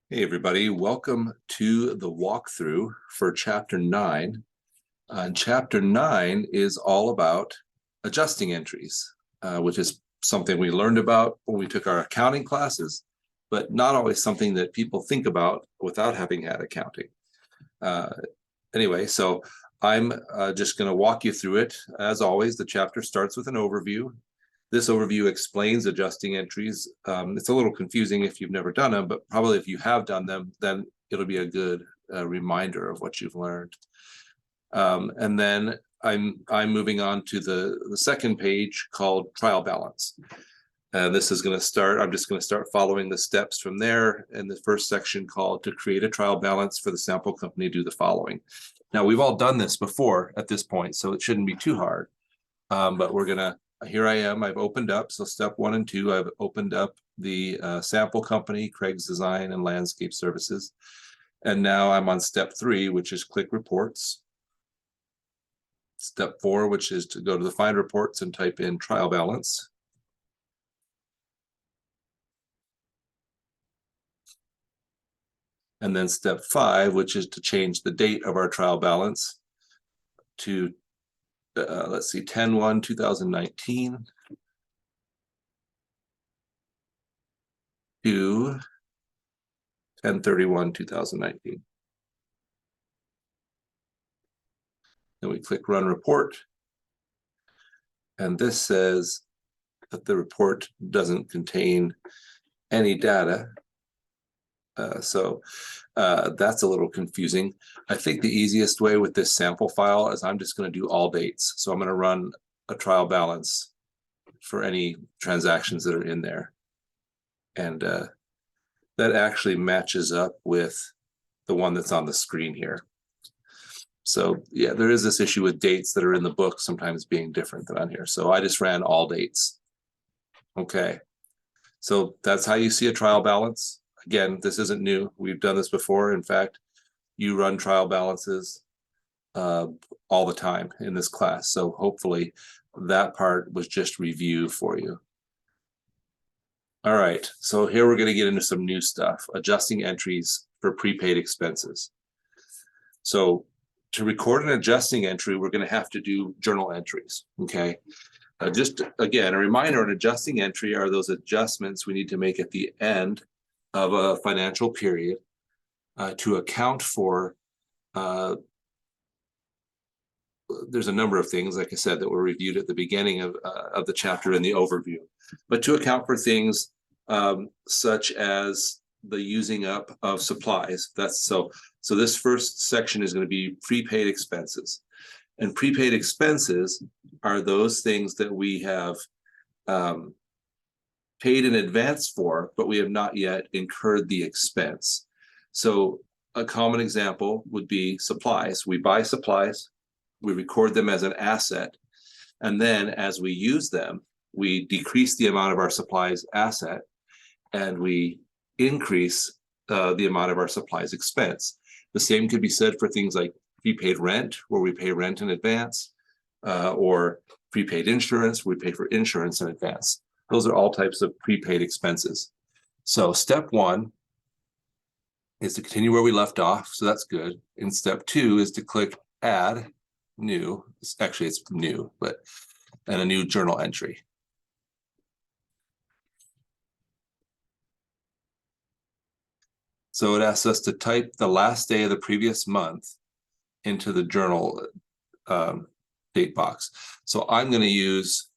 Hey everybody, welcome to the walkthrough for Chapter 9. Chapter 9 is all about adjusting entries, which is something we learned about when we took our accounting classes, but not always something that people think about without having had accounting. Anyway, so I'm just going to walk you through it. As always, the chapter starts with an overview. This overview explains adjusting entries. It's a little confusing if you've never done them, but probably if you have done them, then it'll be a good reminder of what you've learned. And then I'm moving on to the second page called trial balance. This is going to start, I'm just going to start following the steps from there. In the first section called to create a trial balance for the sample company, do the following. Now, we've all done this before at this point, so it shouldn't be too hard. But we're going to, here I am, I've opened up. So step 1 and 2, I've opened up the sample company, Craig's Design and Landscape Services. And now I'm on step 3, which is click reports. Step 4, which is to go to the find reports and type in trial balance. And then step 5, which is to change the date of our trial balance to, let's see, 10/1/2019 to 10/31/2019. Then we click Run Report. And this says that the report doesn't contain any data. So that's a little confusing. I think the easiest way with this sample file is I'm just going to do all dates. So I'm going to run a trial balance for any transactions that are in there. And that actually matches up with the one that's on the screen here. So yeah, there is this issue with dates that are in the book sometimes being different than on here. So I just ran all dates. Okay. So that's how you see a trial balance. Again, this isn't new. We've done this before. In fact, you run trial balances all the time in this class. So hopefully that part was just review for you. All right, so here we're going to get into some new stuff, adjusting entries for prepaid expenses. So to record an adjusting entry, we're going to have to do journal entries, okay? Just again, a reminder, an adjusting entry are those adjustments we need to make at the end of a financial period to account for, there's a number of things, like I said, that were reviewed at the beginning of the chapter in the overview, but to account for things such as the using up of supplies. That's so this first section is going to be prepaid expenses. And prepaid expenses are those things that we have paid in advance for, but we have not yet incurred the expense. So a common example would be supplies. We buy supplies, we record them as an asset, and then as we use them, we decrease the amount of our supplies asset, and we increase the amount of our supplies expense. The same could be said for things like prepaid rent, where we pay rent in advance, or prepaid insurance, we pay for insurance in advance. Those are all types of prepaid expenses. So step 1 is to continue where we left off. So that's good. And step 2 is to click add new. Actually, it's new, but and a new journal entry. So it asks us to type the last day of the previous month into the journal date box. So I'm going to use,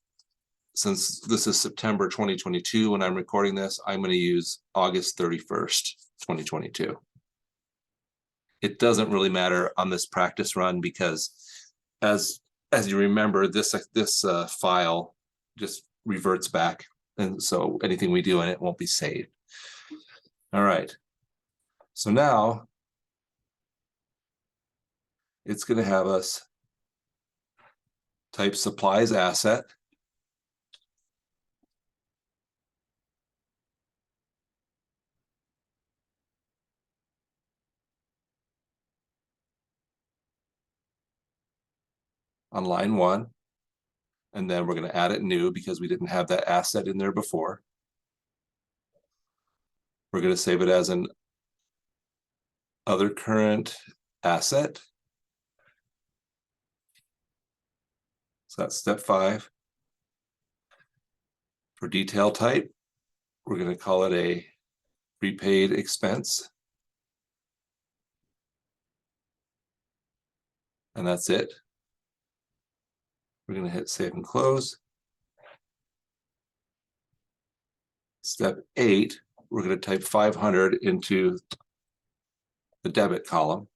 since this is September 2022 when I'm recording this, I'm going to use August 31st, 2022. It doesn't really matter on this practice run because as you remember, this file just reverts back, and so anything we do in it won't be saved. All right. So now it's going to have us type supplies asset. On line 1, and then we're going to add it new because we didn't have that asset in there before. We're going to save it as an other current asset. So that's step 5. For detail type, we're going to call it a prepaid expense. And that's it. We're going to hit save and close. Step 8, we're going to type 500 into the debit column.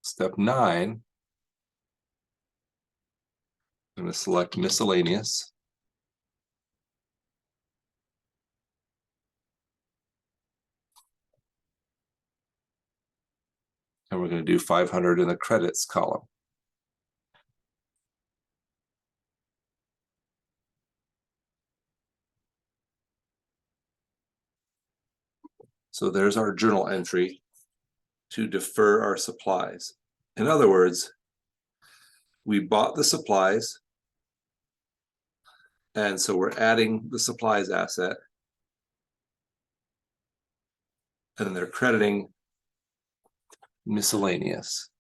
Step 9, I'm going to select miscellaneous. And we're going to do 500 in the credits column. So there's our journal entry to defer our supplies. In other words, we bought the supplies, and so we're adding the supplies asset, and then they're crediting miscellaneous.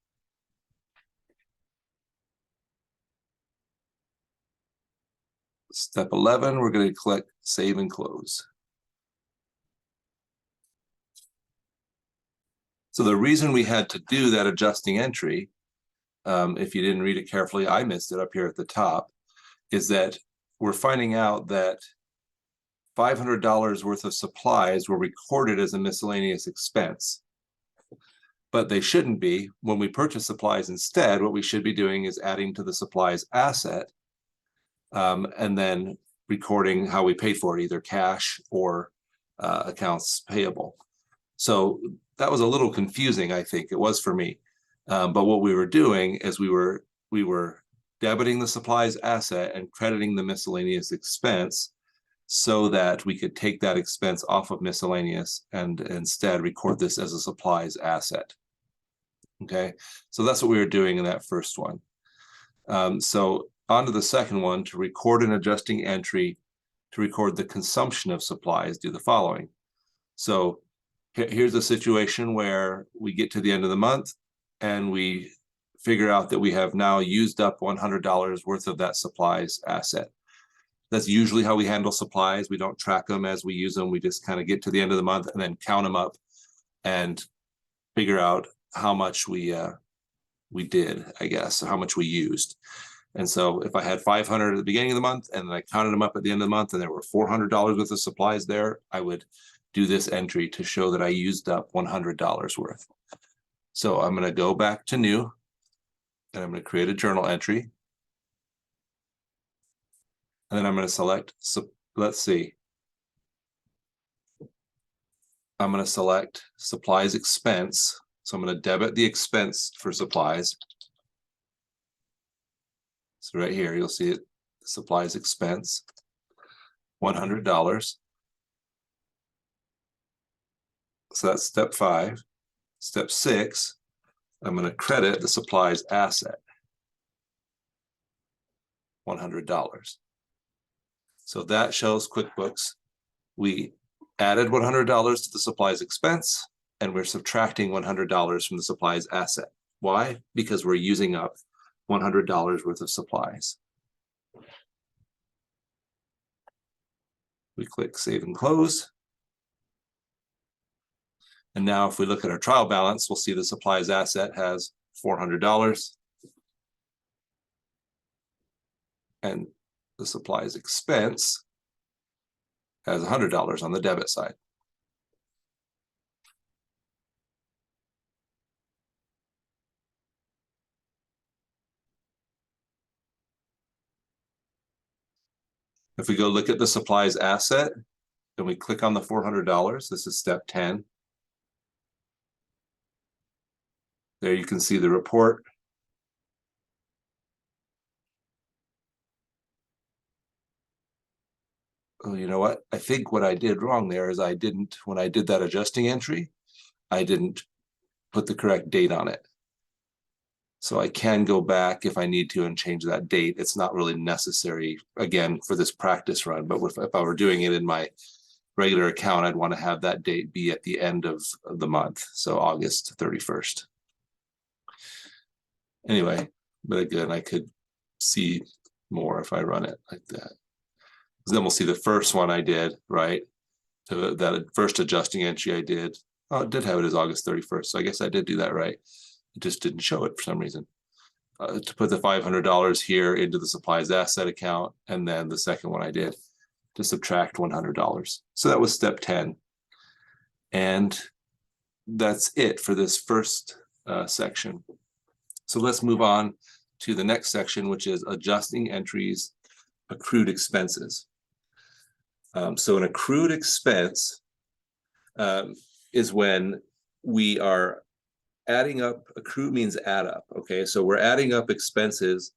Step 11, we're going to click save and close. So the reason we had to do that adjusting entry, if you didn't read it carefully, I missed it up here at the top, is that we're finding out that $500 worth of supplies were recorded as a miscellaneous expense. But they shouldn't be. When we purchase supplies instead, what we should be doing is adding to the supplies asset, and then recording how we paid for it, either cash or accounts payable. So that was a little confusing, I think it was for me. But what we were doing is we were debiting the supplies asset and crediting the miscellaneous expense so that we could take that expense off of miscellaneous and instead record this as a supplies asset. Okay, so that's what we were doing in that first one. So on to the second one, to record an adjusting entry to record the consumption of supplies, do the following. So here's a situation where we get to the end of the month and we figure out that we have now used up $100 worth of that supplies asset. That's usually how we handle supplies. We don't track them as we use them. We just kind of get to the end of the month and then count them up and figure out how much we did, I guess, how much we used. And so if I had 500 at the beginning of the month and then I counted them up at the end of the month and there were $400 worth of supplies there, I would do this entry to show that I used up $100 worth. So I'm going to go back to new and I'm going to create a journal entry. And then I'm going to select, so let's see. I'm going to select supplies expense. So I'm going to debit the expense for supplies. So right here, you'll see it, supplies expense, $100. So that's step 5. Step 6, I'm going to credit the supplies asset, $100. So that shows QuickBooks we added $100 to the supplies expense and we're subtracting $100 from the supplies asset. Why? Because we're using up $100 worth of supplies. We click save and close. And now if we look at our trial balance, we'll see the supplies asset has $400 and the supplies expense has $100 on the debit side. If we go look at the supplies asset and we click on the $400, this is step 10. There you can see the report. Oh, you know what? I think what I did wrong there is when I did that adjusting entry, I didn't put the correct date on it. So I can go back if I need to and change that date. It's not really necessary, again, for this practice run, but if I were doing it in my regular account, I'd want to have that date be at the end of the month, so August 31st. Anyway, but again, I could see more if I run it like that. Then we'll see the first one I did, right? So that first adjusting entry I did, oh, it did have it as August 31st. So I guess I did do that right. It just didn't show it for some reason. To put the $500 here into the supplies asset account. And then the second one I did to subtract $100. So that was step 10. And that's it for this first section. So let's move on to the next section, which is adjusting entries, accrued expenses. So an accrued expense is when we are adding up. Accrue means add up. Okay, so we're adding up expenses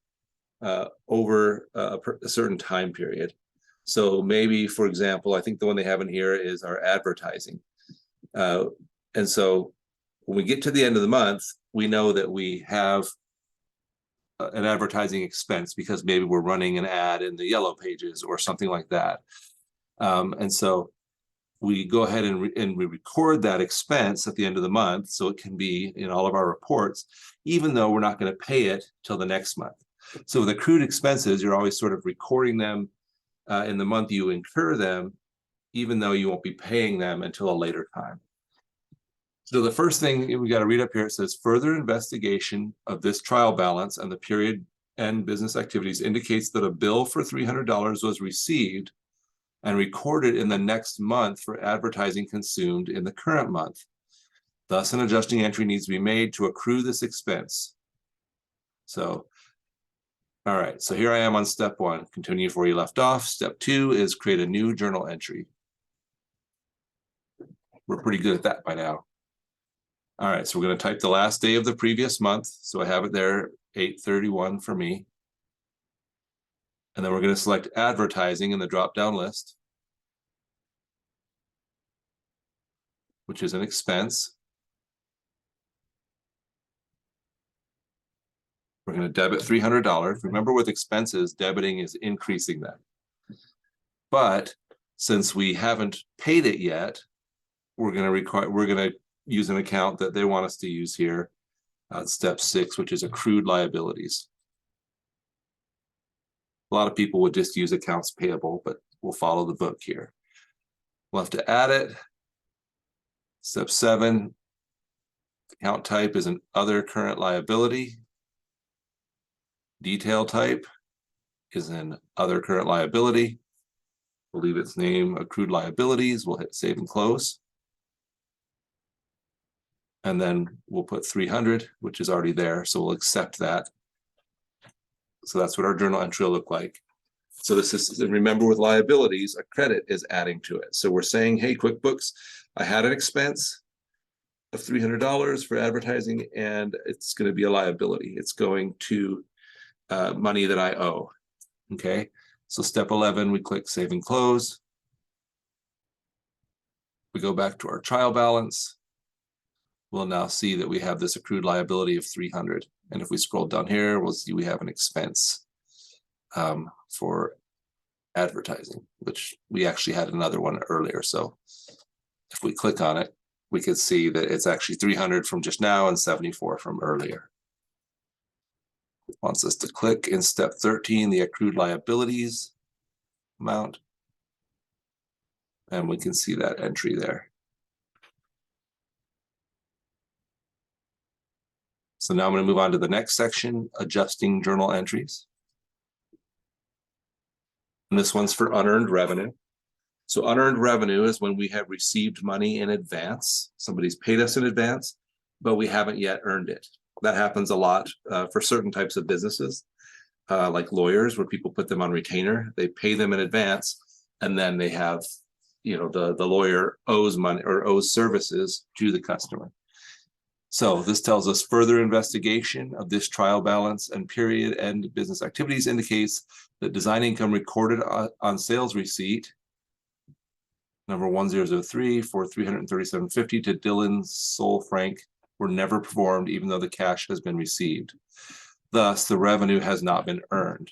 over a certain time period. So maybe, for example, I think the one they have in here is our advertising. And so when we get to the end of the month, we know that we have an advertising expense because maybe we're running an ad in the yellow pages or something like that. And so we go ahead and we record that expense at the end of the month, so it can be in all of our reports, even though we're not going to pay it till the next month. So with accrued expenses, you're always sort of recording them in the month you incur them, even though you won't be paying them until a later time. So the first thing we got to read up here, it says further investigation of this trial balance and the period end business activities indicates that a bill for $300 was received and recorded in the next month for advertising consumed in the current month. Thus, an adjusting entry needs to be made to accrue this expense. So, all right, so here I am on step 1, continue where you left off. Step 2 is create a new journal entry. We're pretty good at that by now. All right, so we're going to type the last day of the previous month. So I have it there, 8/31 for me. And then we're going to select advertising in the drop-down list, which is an expense. We're going to debit $300. Remember, with expenses, debiting is increasing them. But since we haven't paid it yet, we're going to use an account that they want us to use here, step 6, which is accrued liabilities. A lot of people would just use accounts payable, but we'll follow the book here. We'll have to add it. Step 7, account type is an other current liability. Detail type is an other current liability. We'll leave its name accrued liabilities. We'll hit save and close. And then we'll put 300, which is already there. So we'll accept that. So that's what our journal entry will look like. So this is, and remember, with liabilities, a credit is adding to it. So we're saying, hey, QuickBooks, I had an expense of $300 for advertising, and it's going to be a liability. It's going to money that I owe. Okay. So step 11, we click save and close. We go back to our trial balance. We'll now see that we have this accrued liability of 300. And if we scroll down here, we'll see we have an expense for advertising, which we actually had another one earlier. So if we click on it, we could see that it's actually 300 from just now and 74 from earlier. It wants us to click in step 13, the accrued liabilities amount. And we can see that entry there. So now I'm going to move on to the next section, adjusting journal entries. And this one's for unearned revenue. So unearned revenue is when we have received money in advance. Somebody's paid us in advance, but we haven't yet earned it. That happens a lot for certain types of businesses, like lawyers, where people put them on retainer. They pay them in advance, and then they have, you know, the lawyer owes money or owes services to the customer. So this tells us further investigation of this trial balance and period end business activities indicates that design income recorded on sales receipt number 1003 for $337.50 to Dylan Sol Frank were never performed even though the cash has been received. Thus, the revenue has not been earned.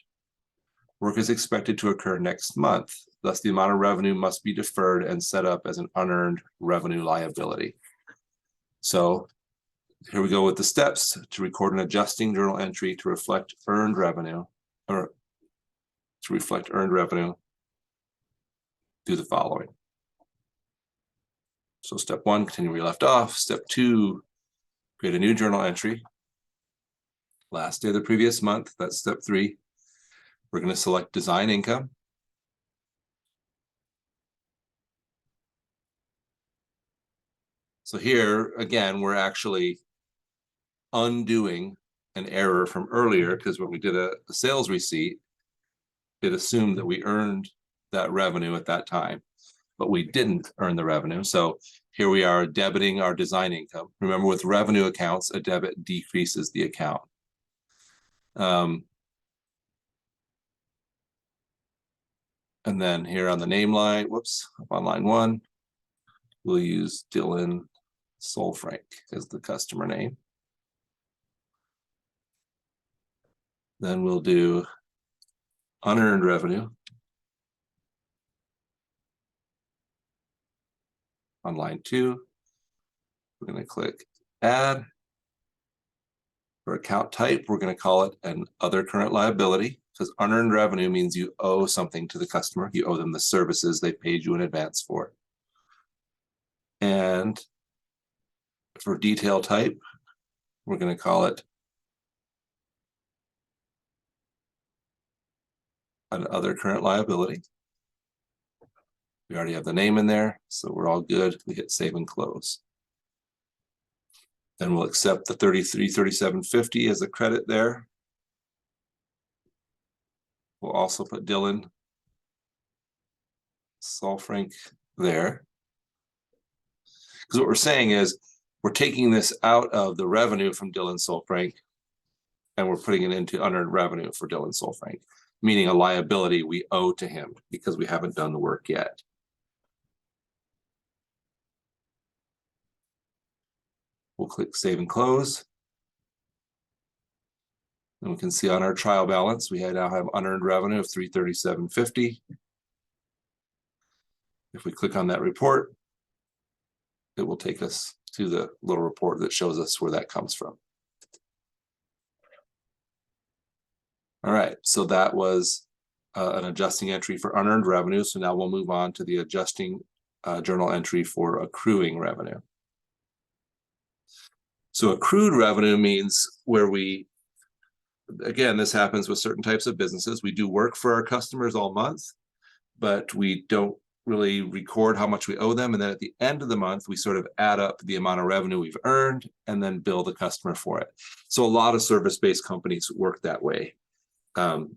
Work is expected to occur next month. Thus, the amount of revenue must be deferred and set up as an unearned revenue liability. So here we go with the steps to record an adjusting journal entry to reflect earned revenue, or to reflect earned revenue. Do the following. So step 1, continue where you left off. Step 2, create a new journal entry. Last day of the previous month, that's step 3. We're going to select design income. So here, again, we're actually undoing an error from earlier, because when we did a sales receipt, it assumed that we earned that revenue at that time, but we didn't earn the revenue. So here we are debiting our design income. Remember, with revenue accounts, a debit decreases the account. And then here on the name line, whoops, up on line 1, we'll use Dylan Solfrank as the customer name. Then we'll do unearned revenue on line 2. We're going to click add. For account type, we're going to call it an other current liability, because unearned revenue means you owe something to the customer. You owe them the services they paid you in advance for. And for detail type, we're going to call it an other current liability. We already have the name in there, so we're all good. We hit save and close. Then we'll accept the $33.37.50 as a credit there. We'll also put Dylan Solfrank there. Because what we're saying is we're taking this out of the revenue from Dylan Solfrank and we're putting it into unearned revenue for Dylan Solfrank, meaning a liability we owe to him because we haven't done the work yet. We'll click save and close. And we can see on our trial balance, we now have unearned revenue of $337.50. If we click on that report, it will take us to the little report that shows us where that comes from. All right, so that was an adjusting entry for unearned revenue. So now we'll move on to the adjusting journal entry for accruing revenue. So accrued revenue means where we, again, this happens with certain types of businesses. We do work for our customers all month, but we don't really record how much we owe them. And then at the end of the month, we sort of add up the amount of revenue we've earned and then bill the customer for it. So a lot of service-based companies work that way. You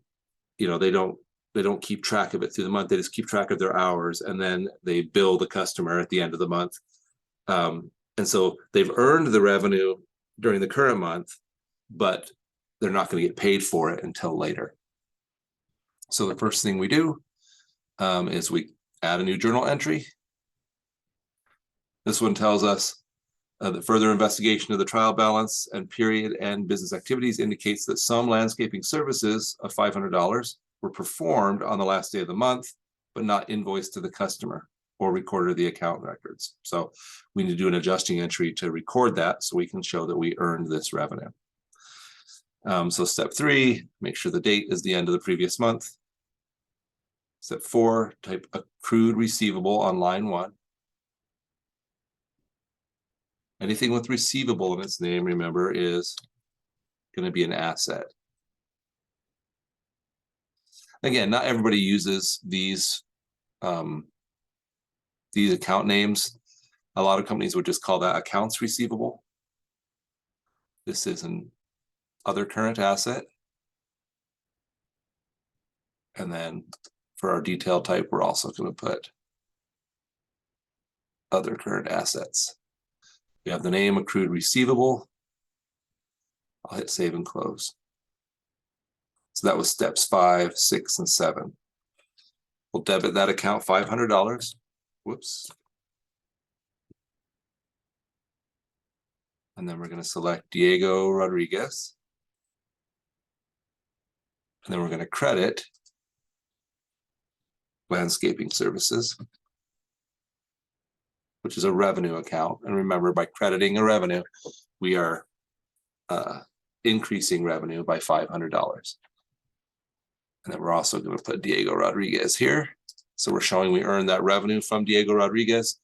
know, they don't keep track of it through the month. They just keep track of their hours and then they bill the customer at the end of the month. And so they've earned the revenue during the current month, but they're not going to get paid for it until later. So the first thing we do is we add a new journal entry. This one tells us that further investigation of the trial balance and period and business activities indicates that some landscaping services of $500 were performed on the last day of the month, but not invoiced to the customer or recorded in the account records. So we need to do an adjusting entry to record that so we can show that we earned this revenue. So step 3, make sure the date is the end of the previous month. Step 4, type accrued receivable on line 1. Anything with receivable in its name, remember, is going to be an asset. Again, not everybody uses these account names. A lot of companies would just call that accounts receivable. This is an other current asset. And then for our detail type, we're also going to put other current assets. We have the name accrued receivable. I'll hit save and close. So that was steps 5, 6, and 7. We'll debit that account $500. Whoops. And then we're going to select Diego Rodriguez. And then we're going to credit landscaping services, which is a revenue account. And remember, by crediting a revenue, we are increasing revenue by $500. And then we're also going to put Diego Rodriguez here. So we're showing we earned that revenue from Diego Rodriguez.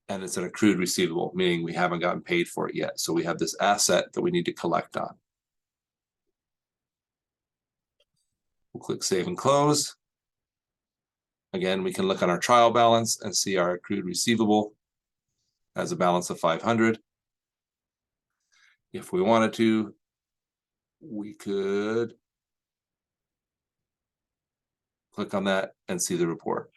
And it's an accrued receivable, meaning we haven't gotten paid for it yet. So we have this asset that we need to collect on. We'll click Save and Close. Again, we can look on our trial balance and see our accrued receivable has a balance of 500. If we wanted to, we could click on that and see the report.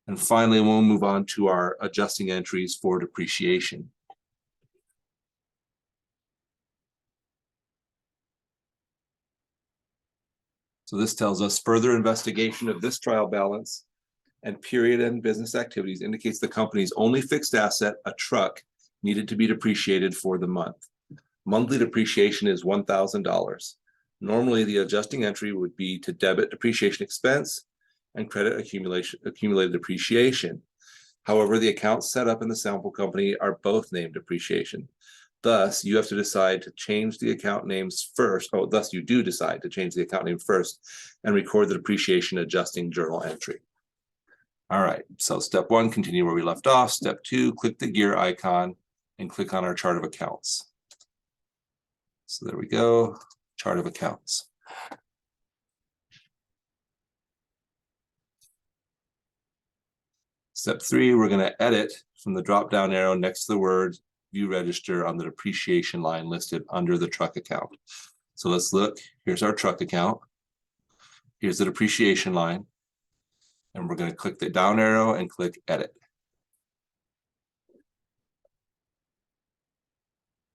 And finally, we'll move on to our adjusting entries for depreciation. So this tells us further investigation of this trial balance and period end business activities indicates the company's only fixed asset, a truck, needed to be depreciated for the month. Monthly depreciation is $1,000. Normally, the adjusting entry would be to debit depreciation expense and credit accumulated depreciation. However, the accounts set up in the sample company are both named depreciation. Thus, you have to decide to change the account names first. Oh, thus you do decide to change the account name first and record the depreciation adjusting journal entry. All right, so step one, continue where we left off. Step two, click the gear icon and click on our chart of accounts. So there we go, chart of accounts. Step three, we're going to edit from the drop-down arrow next to the word view register on the depreciation line listed under the truck account. So let's look. Here's our truck account. Here's the depreciation line. And we're going to click the down arrow and click edit.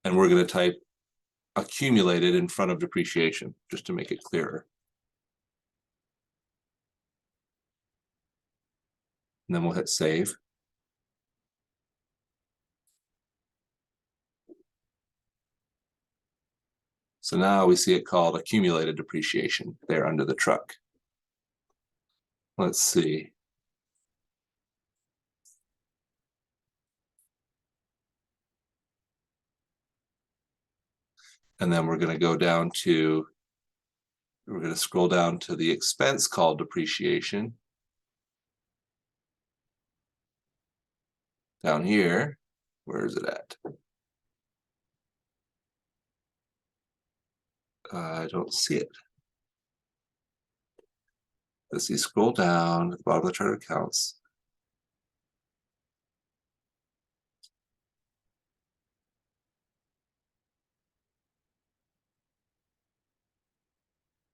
And we're going to type accumulated in front of depreciation just to make it clearer. And then we'll hit save. So now we see it called accumulated depreciation there under the truck. Let's see. And then we're going to go down to, we're going to scroll down to the expense called depreciation. Down here, where is it at? I don't see it. Let's see, scroll down at the bottom of the chart of accounts.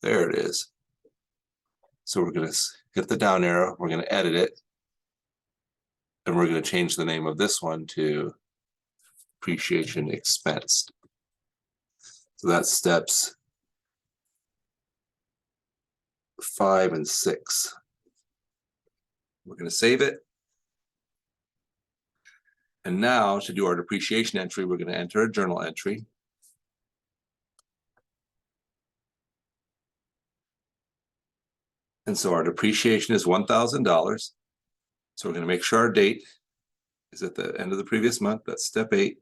There it is. So we're going to hit the down arrow, we're going to edit it, and we're going to change the name of this one to depreciation expense. So that's steps 5 and 6. We're going to save it. And now to do our depreciation entry, we're going to enter a journal entry. And so our depreciation is $1,000. So we're going to make sure our date is at the end of the previous month. That's step 8.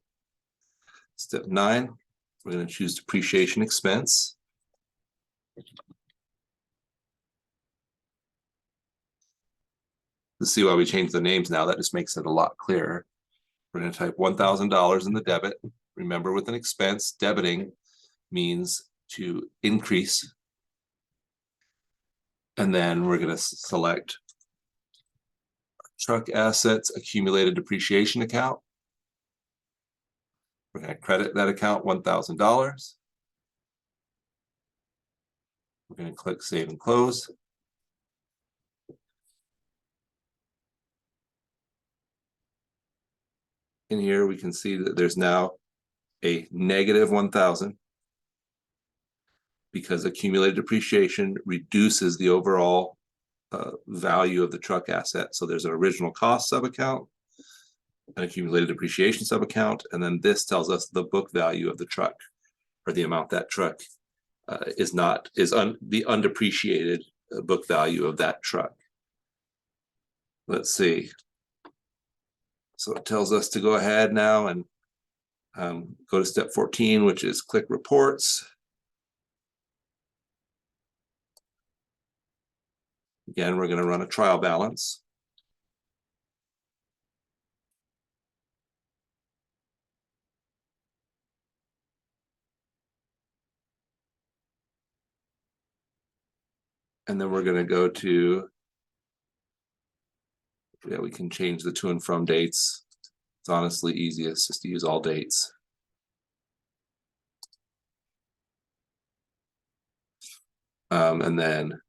Step 9, we're going to choose depreciation expense. Let's see why we changed the names now. That just makes it a lot clearer. We're going to type $1,000 in the debit. Remember, with an expense, debiting means to increase. And then we're going to select truck assets accumulated depreciation account. We're going to credit that account $1,000. We're going to click Save and Close. In here, we can see that there's now a negative 1,000 because accumulated depreciation reduces the overall value of the truck asset. So there's an original cost sub-account, an accumulated depreciation sub-account, and then this tells us the book value of the truck, or the amount that truck is the undepreciated book value of that truck. Let's see. So it tells us to go ahead now and go to step 14, which is click reports. Again, we're going to run a trial balance. And then we're going to go to, yeah, we can change the to and from dates. It's honestly easiest just to use all dates. And then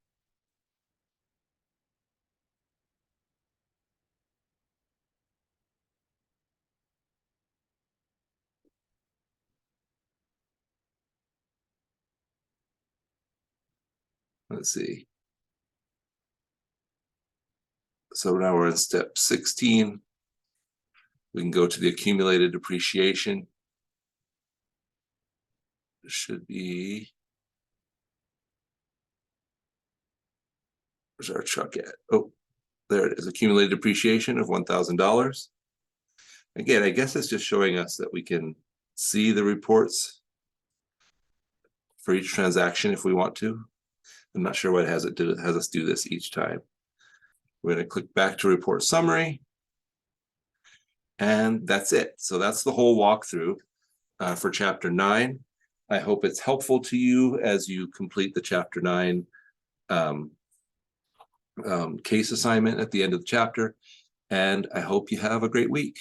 let's see. So now we're in step 16. We can go to the accumulated depreciation. It should be, where's our truck at? Oh, there it is, accumulated depreciation of $1,000. Again, I guess it's just showing us that we can see the reports for each transaction if we want to. I'm not sure what it has us do this each time. We're going to click back to report summary. And that's it. So that's the whole walkthrough for chapter 9. I hope it's helpful to you as you complete the chapter 9 case assignment at the end of the chapter. And I hope you have a great week.